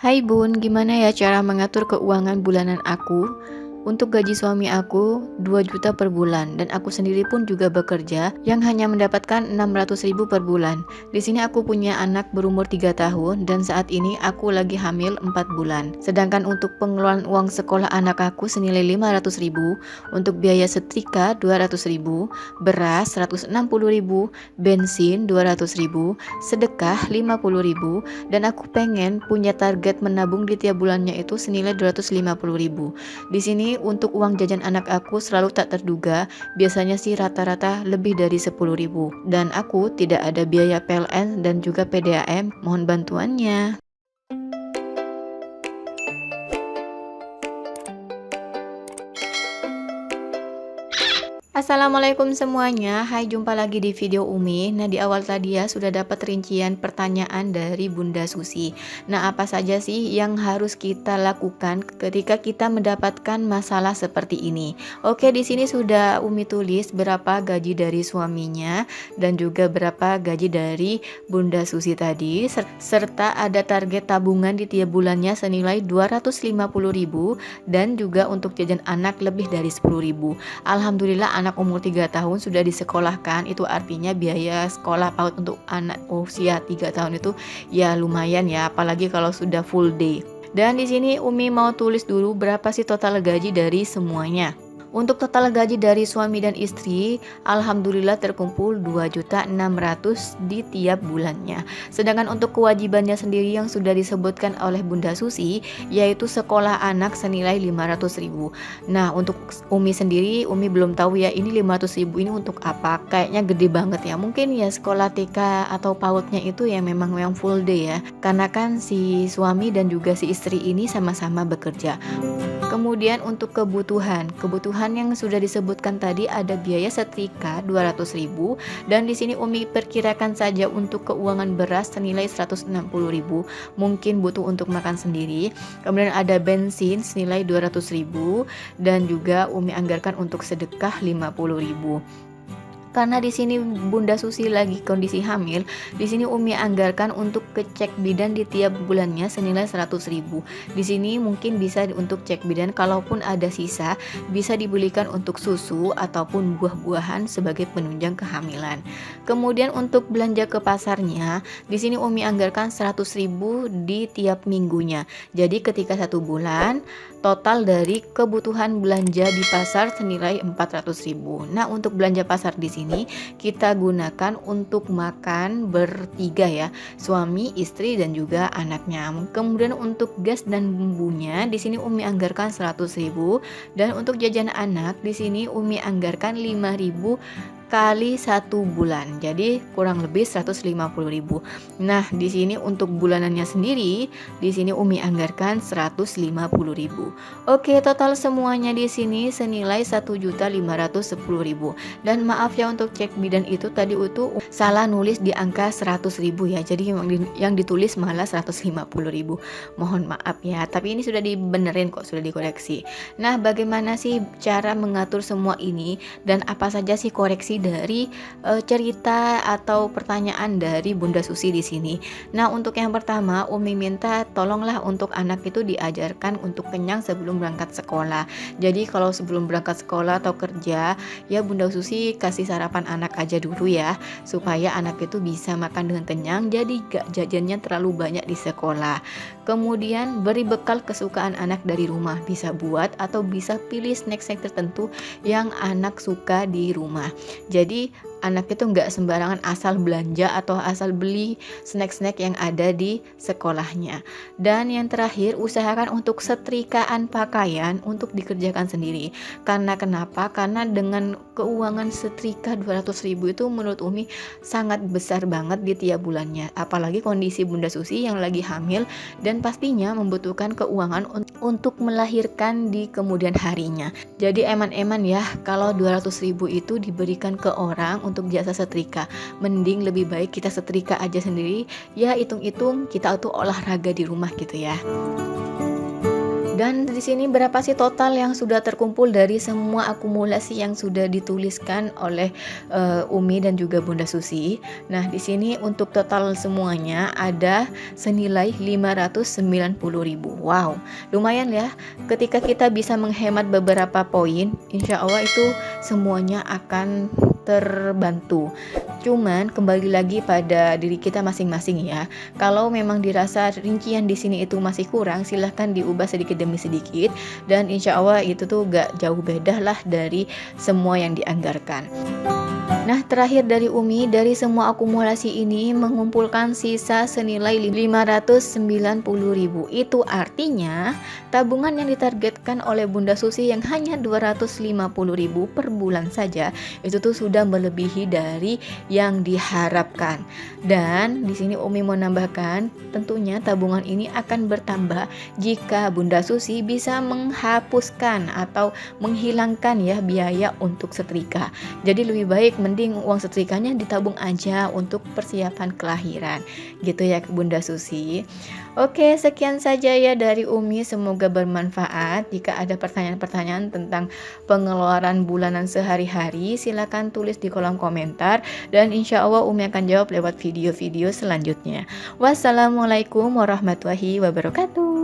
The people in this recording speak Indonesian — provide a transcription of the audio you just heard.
Hai Bun, gimana ya cara mengatur keuangan bulanan aku? Untuk gaji suami aku 2 juta per bulan dan aku sendiri pun juga bekerja yang hanya mendapatkan 600.000 per bulan. Di sini aku punya anak berumur 3 tahun dan saat ini aku lagi hamil 4 bulan. Sedangkan untuk pengeluaran uang sekolah anak aku senilai 500.000, untuk biaya setrika 200.000, beras 160.000, bensin 200.000, sedekah 50.000, dan aku pengen punya target menabung di tiap bulannya itu senilai 250.000. Di sini untuk uang jajan anak aku selalu tak terduga, biasanya sih rata-rata lebih dari 10.000. Dan aku tidak ada biaya PLN dan juga PDAM, mohon bantuannya. Assalamualaikum semuanya, hai, jumpa lagi di video Umi. Nah, di awal tadi ya sudah dapat rincian pertanyaan dari Bunda Susi. Nah, apa saja sih yang harus kita lakukan ketika kita mendapatkan masalah seperti ini? Oke, di sini sudah Umi tulis berapa gaji dari suaminya dan juga berapa gaji dari Bunda Susi tadi, serta ada target tabungan di tiap bulannya senilai 250.000 dan juga untuk jajan anak lebih dari 10.000. Alhamdulillah anak umur 3 tahun sudah disekolahkan, itu artinya biaya sekolah PAUD untuk anak usia 3 tahun itu ya lumayan ya, apalagi kalau sudah full day. Dan di sini Umi mau tulis dulu berapa sih total gaji dari semuanya. Untuk total gaji dari suami dan istri, alhamdulillah terkumpul 2.600.000 di tiap bulannya. Sedangkan untuk kewajibannya sendiri yang sudah disebutkan oleh Bunda Susi, yaitu sekolah anak senilai 500.000. Nah, untuk Umi sendiri, Umi belum tahu ya ini 500.000 ini untuk apa. Kayaknya gede banget ya. Mungkin ya sekolah TK atau PAUD-nya itu ya memang yang full day ya. Karena kan si suami dan juga si istri ini sama-sama bekerja. Kemudian untuk kebutuhan yang sudah disebutkan tadi ada biaya setrika 200.000 dan di sini Umi perkirakan saja untuk keuangan beras senilai 160.000, mungkin butuh untuk makan sendiri. Kemudian ada bensin senilai 200.000 dan juga Umi anggarkan untuk sedekah 50.000. Karena di sini Bunda Susi lagi kondisi hamil, di sini Umi anggarkan untuk cek bidan di tiap bulannya senilai 100.000. Di sini mungkin bisa untuk cek bidan, kalaupun ada sisa bisa dibelikan untuk susu ataupun buah-buahan sebagai penunjang kehamilan. Kemudian untuk belanja ke pasarnya, di sini Umi anggarkan 100.000 di tiap minggunya. Jadi ketika 1 bulan total dari kebutuhan belanja di pasar senilai 400.000. Nah, untuk belanja pasar di sini kita gunakan untuk makan bertiga ya, suami, istri dan juga anaknya. Kemudian untuk gas dan bumbunya di sini Umi anggarkan 100.000 dan untuk jajan anak di sini Umi anggarkan 5.000 kali 1 bulan, jadi kurang lebih 150.000. Nah, di sini untuk bulanannya sendiri, di sini Umi anggarkan 150.000. Oke, total semuanya di sini senilai 1.510.000. Dan maaf ya untuk cek bidan itu tadi itu salah nulis di angka 100.000 ya. Jadi yang ditulis malah 150.000. Mohon maaf ya, tapi ini sudah dibenerin kok, sudah dikoreksi. Nah, bagaimana sih cara mengatur semua ini dan apa saja sih koreksi dari cerita atau pertanyaan dari Bunda Susi di sini. Nah, untuk yang pertama Umi minta tolonglah untuk anak itu diajarkan untuk kenyang sebelum berangkat sekolah. Jadi kalau sebelum berangkat sekolah atau kerja ya Bunda Susi kasih sarapan anak aja dulu ya, supaya anak itu bisa makan dengan kenyang, jadi gak jajannya terlalu banyak di sekolah. Kemudian beri bekal kesukaan anak dari rumah, bisa buat atau bisa pilih snack-snack tertentu yang anak suka di rumah. Jadi anak itu nggak sembarangan asal belanja atau asal beli snack-snack yang ada di sekolahnya. Dan yang terakhir, usahakan untuk setrikaan pakaian untuk dikerjakan sendiri. Karena kenapa? Karena dengan keuangan setrika 200.000 itu menurut Umi sangat besar banget di tiap bulannya. Apalagi kondisi Bunda Susi yang lagi hamil dan pastinya membutuhkan keuangan untuk melahirkan di kemudian harinya. Jadi eman-eman ya kalau 200.000 itu diberikan ke orang untuk jasa setrika. Mending lebih baik kita setrika aja sendiri. Ya hitung-hitung kita tuh olahraga di rumah gitu ya. Dan di sini berapa sih total yang sudah terkumpul dari semua akumulasi yang sudah dituliskan oleh Umi dan juga Bunda Susi. Nah, di sini untuk total semuanya ada senilai 590.000. Wow, lumayan ya. Ketika kita bisa menghemat beberapa poin, insya Allah itu semuanya akan terbantu. Cuman kembali lagi pada diri kita masing-masing ya. Kalau memang dirasa rincian di sini itu masih kurang, silahkan diubah sedikit demi sedikit, dan insya Allah itu tuh gak jauh beda lah dari semua yang dianggarkan. Nah, terakhir dari Umi, dari semua akumulasi ini mengumpulkan sisa senilai 590.000. Itu artinya tabungan yang ditargetkan oleh Bunda Susi yang hanya 250.000 per bulan saja, itu tuh sudah melebihi dari yang diharapkan. Dan di sini Umi mau nambahkan, tentunya tabungan ini akan bertambah jika Bunda Susi bisa menghapuskan atau menghilangkan ya biaya untuk setrika. Jadi lebih baik mending uang setrikanya ditabung aja untuk persiapan kelahiran, gitu ya Bunda Susi. Oke, sekian saja ya dari Umi, semoga bermanfaat. Jika ada pertanyaan-pertanyaan tentang pengeluaran bulanan sehari-hari, silakan tulis di kolom komentar, dan insya Allah Umi akan jawab lewat video-video selanjutnya. Wassalamualaikum warahmatullahi wabarakatuh.